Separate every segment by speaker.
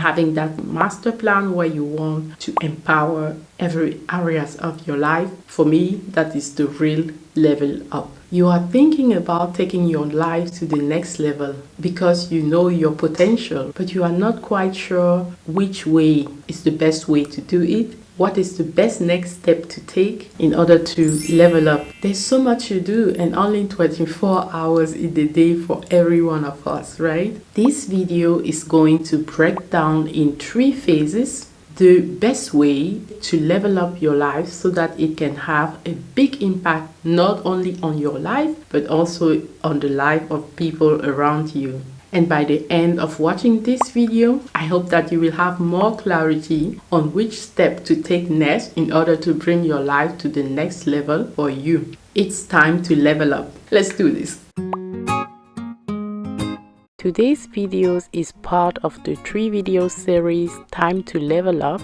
Speaker 1: Having that master plan where you want to empower every areas of your life, for me, that is the real level up. You are thinking about taking your life to the next level because you know your potential, but you are not quite sure which way is the best way to do it. What is the best next step to take in order to level up? There's so much to do and only 24 hours in the day for every one of us, right? This video is going to break down in 3 phases the best way to level up your life so that it can have a big impact not only on your life but also on the life of people around you. And by the end of watching this video, I hope that you will have more clarity on which step to take next in order to bring your life to the next level for you. It's time to level up. Let's do this. Today's videos is part of the 3 video series Time to Level Up,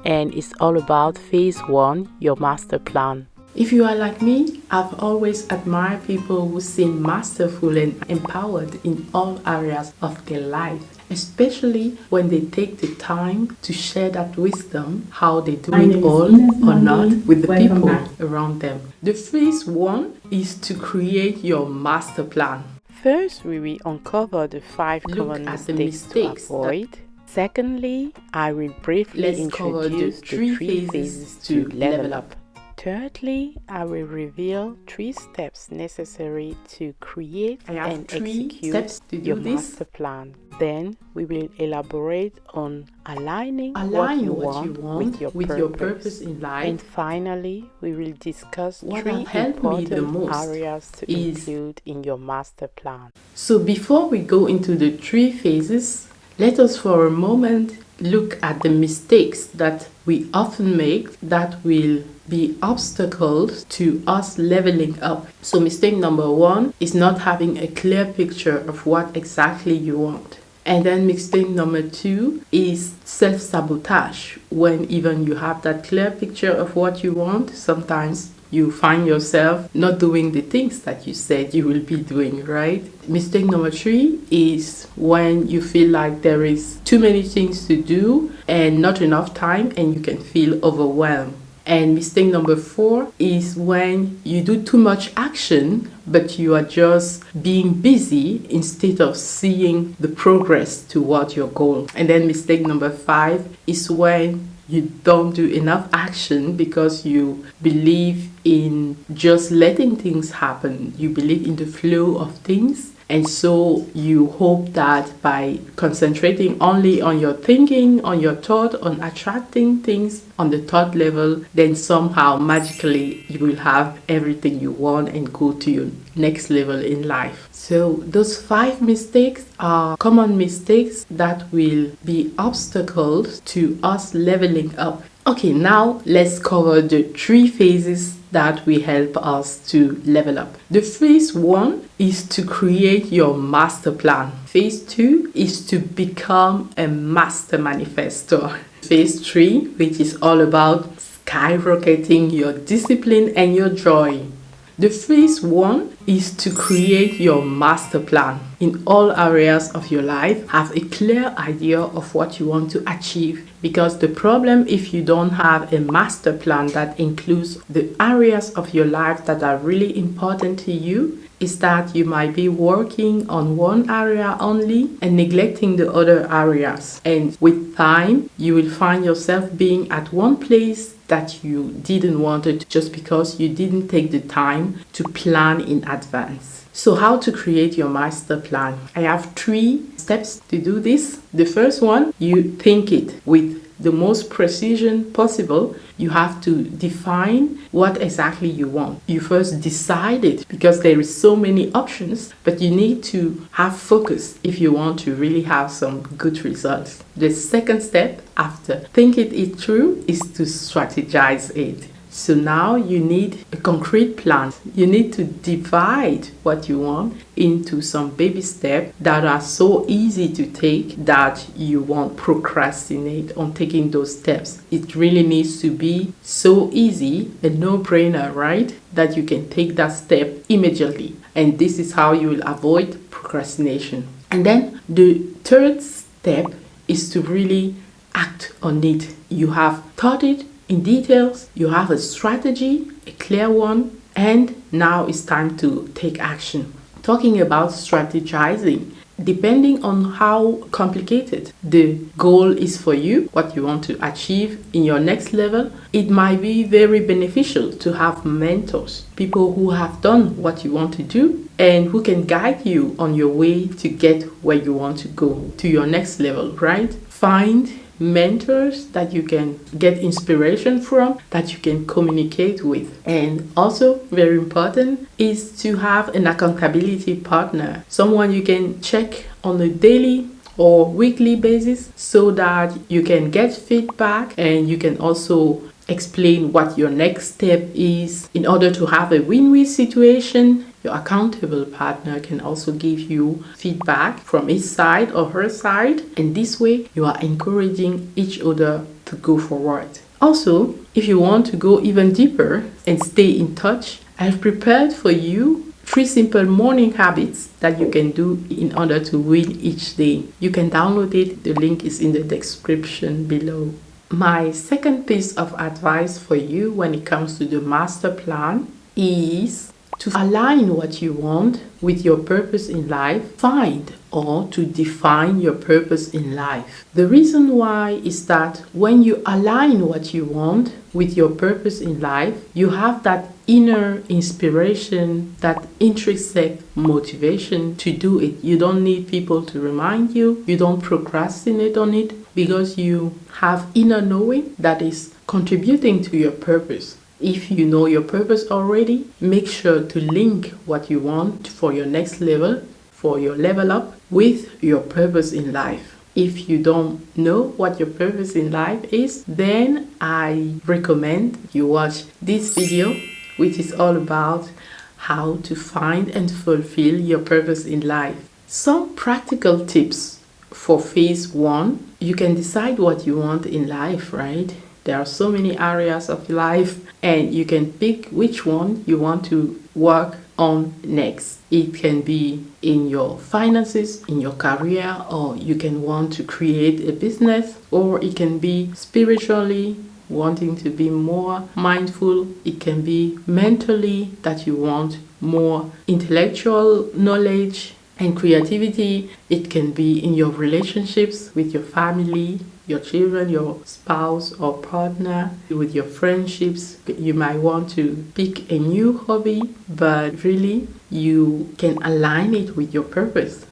Speaker 1: and it's all about phase 1, your master plan. If you are like me, I've always admired people who seem masterful and empowered in all areas of their life, especially when they take the time to share that wisdom, how they do it all or not with the people around them. The phase 1 is to create your master plan. First, we will uncover the 5 common mistakes to avoid. Secondly, I will briefly introduce the 3 phases to level up. Thirdly, I will reveal 3 steps necessary to create and execute your master plan. Then we will elaborate on aligning what you want with your purpose in life. And finally, we will discuss 3 important areas to include in your master plan. So before we go into the 3 phases, let us for a moment look at the mistakes that we often make that will be obstacles to us leveling up. So mistake number 1 is not having a clear picture of what exactly you want. And then mistake number 2 is self-sabotage. When even you have that clear picture of what you want, sometimes you find yourself not doing the things that you said you will be doing, right? Mistake number 3 is when you feel like there is too many things to do and not enough time and you can feel overwhelmed. And mistake number 4 is when you do too much action, but you are just being busy instead of seeing the progress toward your goal. And then mistake number 5 is when you don't do enough action because you believe in just letting things happen. You believe in the flow of things. And so you hope that by concentrating only on your thinking, on your thought, on attracting things on the thought level, then somehow magically you will have everything you want and go to your next level in life. So those 5 mistakes are common mistakes that will be obstacles to us leveling up. Okay, now let's cover the 3 phases that will help us to level up. The phase 1 is to create your master plan. Phase 2 is to become a master manifestor. Phase 3, which is all about skyrocketing your discipline and your joy. The phase 1 is to create your master plan. In all areas of your life, have a clear idea of what you want to achieve. Because the problem if you don't have a master plan that includes the areas of your life that are really important to you is that you might be working on one area only and neglecting the other areas. And with time, you will find yourself being at one place that you didn't want it just because you didn't take the time to plan in advance. So how to create your master plan? I have 3 steps to do this. The first one, you think it with the most precision possible. You have to define what exactly you want. You first decide it because there is so many options, but you need to have focus if you want to really have some good results. The second step after thinking it through is to strategize it. So now you need a concrete plan. You need to divide what you want into some baby steps that are so easy to take that you won't procrastinate on taking those steps. It really needs to be so easy, a no-brainer, right? That you can take that step immediately. And this is how you will avoid procrastination. And then the third step is to really act on it. You have thought it in details, you have a strategy, a clear one, and now it's time to take action. Talking about strategizing, depending on how complicated the goal is for you, what you want to achieve in your next level, it might be very beneficial to have mentors, people who have done what you want to do and who can guide you on your way to get where you want to go, to your next level, right? Find mentors that you can get inspiration from, that you can communicate with. And also very important is to have an accountability partner, someone you can check on a daily or weekly basis so that you can get feedback and you can also explain what your next step is in order to have a win-win situation. Your accountable partner can also give you feedback from his side or her side, and this way you are encouraging each other to go forward. Also, if you want to go even deeper and stay in touch, I've prepared for you 3 simple morning habits that you can do in order to win each day. You can download it, the link is in the description below. My second piece of advice for you when it comes to the master plan is to align what you want with your purpose in life. Find or to define your purpose in life. The reason why is that when you align what you want with your purpose in life, you have that inner inspiration, that intrinsic motivation to do it. You don't need people to remind you. You don't procrastinate on it because you have inner knowing that is contributing to your purpose. If you know your purpose already, make sure to link what you want for your next level, for your level up, with your purpose in life. If you don't know what your purpose in life is, then I recommend you watch this video, which is all about how to find and fulfill your purpose in life. Some practical tips for phase 1. You can decide what you want in life, right? There are so many areas of life and you can pick which one you want to work on next. It can be in your finances, in your career, or you can want to create a business, or it can be spiritually, wanting to be more mindful. It can be mentally, that you want more intellectual knowledge and creativity. It can be in your relationships with your family, your children, your spouse or partner, with your friendships. You might want to pick a new hobby, but really you can align it with your purpose.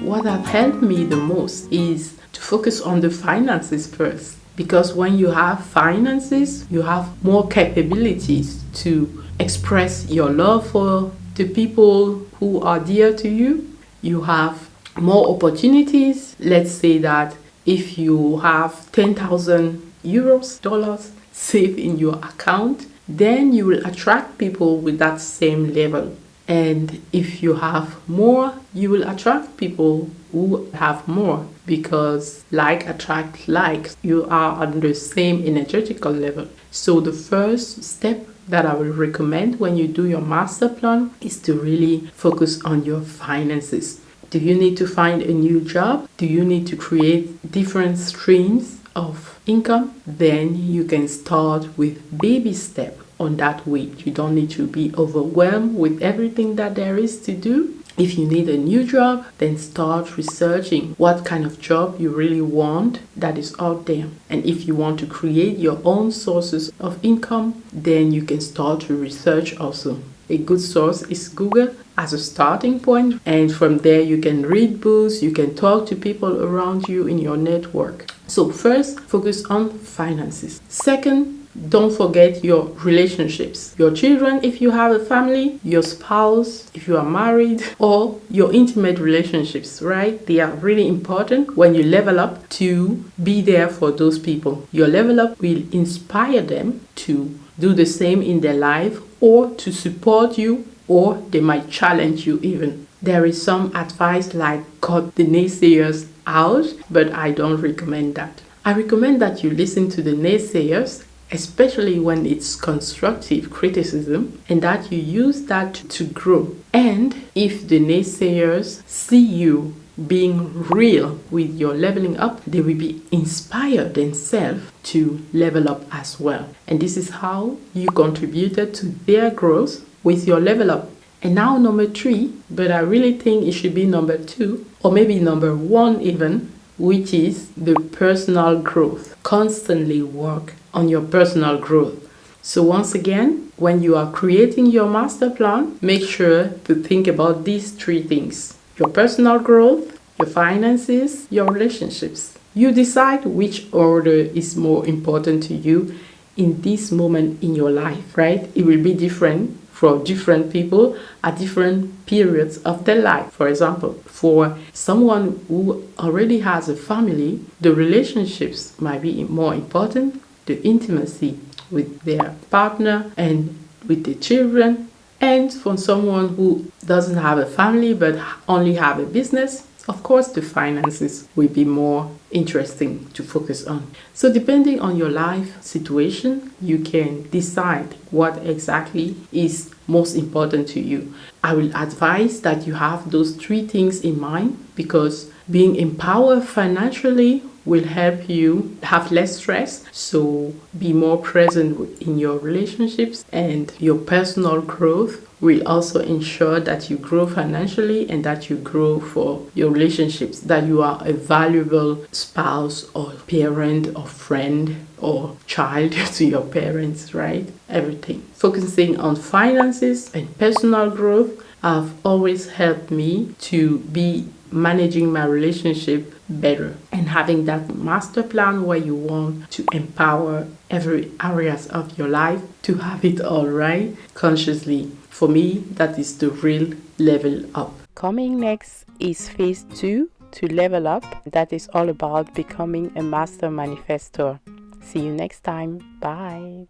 Speaker 1: What has helped me the most is to focus on the finances first, because when you have finances, you have more capabilities to express your love for the people who are dear to you. You have more opportunities. Let's say that if you have 10,000 euros, dollars saved in your account, then you will attract people with that same level. And if you have more, you will attract people who have more, because like attract like. You are on the same energetical level. So the first step that I will recommend when you do your master plan is to really focus on your finances. Do you need to find a new job? Do you need to create different streams of income? Then you can start with baby step on that way. You don't need to be overwhelmed with everything that there is to do. If you need a new job, then start researching what kind of job you really want that is out there. And if you want to create your own sources of income, then you can start to research also. A good source is Google as a starting point, and from there you can read books, you can talk to people around you in your network. So first, focus on finances. Second, don't forget your relationships. Your children, if you have a family, your spouse, if you are married, or your intimate relationships, right? They are really important when you level up to be there for those people. Your level up will inspire them to do the same in their life, or to support you, or they might challenge you even. There is some advice like cut the naysayers out, but I don't recommend that. I recommend that you listen to the naysayers especially when it's constructive criticism, and that you use that to grow. And if the naysayers see you being real with your leveling up, they will be inspired themselves to level up as well. And this is how you contributed to their growth with your level up. And now number 3, but I really think it should be number 2 or maybe number 1 even, which is the personal growth. Constantly work on your personal growth. So once again, when you are creating your master plan, make sure to think about these 3 things: your personal growth, your finances, your relationships. You decide which order is more important to you in this moment in your life, right? It will be different for different people at different periods of their life. For example, for someone who already has a family, the relationships might be more important, the intimacy with their partner and with the children. And for someone who doesn't have a family but only have a business, of course, the finances will be more interesting to focus on. So depending on your life situation, you can decide what exactly is most important to you. I will advise that you have those 3 things in mind, because being empowered financially will help you have less stress. So be more present in your relationships, and your personal growth will also ensure that you grow financially and that you grow for your relationships, that you are a valuable spouse or parent or friend or child to your parents, right? Everything. Focusing on finances and personal growth have always helped me to be managing my relationship better, and having that master plan where you want to empower every areas of your life to have it all right consciously. For me, that is the real level up. Coming next is phase 2 to level up. That is all about becoming a master manifestor. See you next time. Bye.